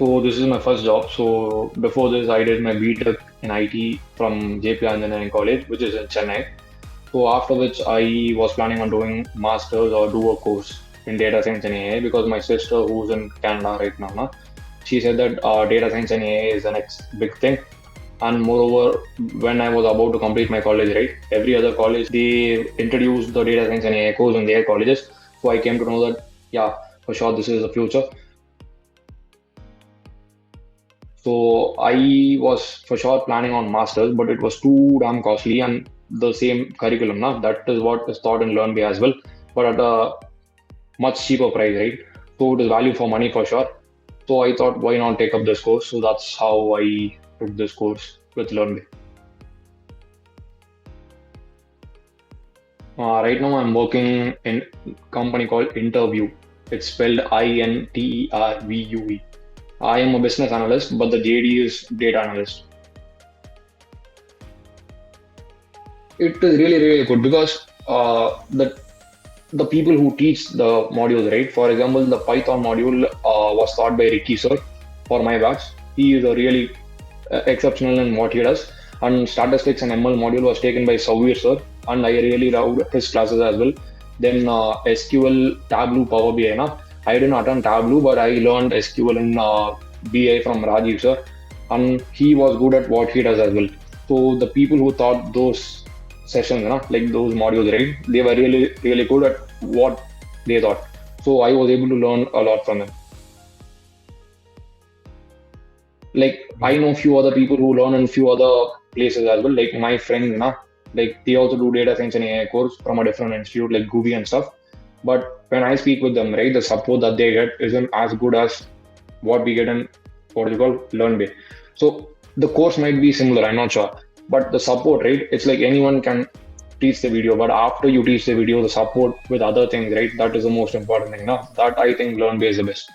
So this is my first job. So before this, I did my B.Tech in IT from JP Engineering College, which is in Chennai. So after which I was planning on doing masters or do a course in data science and AI because my sister who's in Canada right now, na, she said that data science and AI is the next big thing. And moreover, when I was about to complete my college, right, every other college they introduced the data science and AI course in their colleges. So I came to know that yeah, for sure this is the future. So I was for sure planning on masters, but it was too damn costly and the same curriculum. Now that is what is taught in Learnbay as well, but at a much cheaper price, right? So it is value for money for sure. So I thought, why not take up this course? So that's how I took this course with Learnbay. Right now I'm working in a company called Intervue. It's spelled Intervue. I am a business analyst, but the JD is data analyst. It is really, really good because the people who teach the modules, right? For example, the Python module was taught by Ricky Sir for my batch. He is a really exceptional in what he does. And statistics and ML module was taken by Sourav Sir, and I really loved his classes as well. Then SQL Tableau Power BI. Na? I didn't attend Tableau, but I learned SQL in BI from Rajiv Sir, and he was good at what he does as well. So the people who taught those sessions, na, like those modules, right? They were really, really good at what they thought. So I was able to learn a lot from them. Like I know few other people who learn in few other places as well. Like my friends, na, like they also do data science and AI course from a different institute like Gooby and stuff. But when I speak with them, right, the support that they get isn't as good as what we get in what is called Learnbay. So the course might be similar, I'm not sure, but the support, right? It's like anyone can teach the video, but after you teach the video, the support with other things, right? That is the most important thing. Now that I think Learnbay is the best.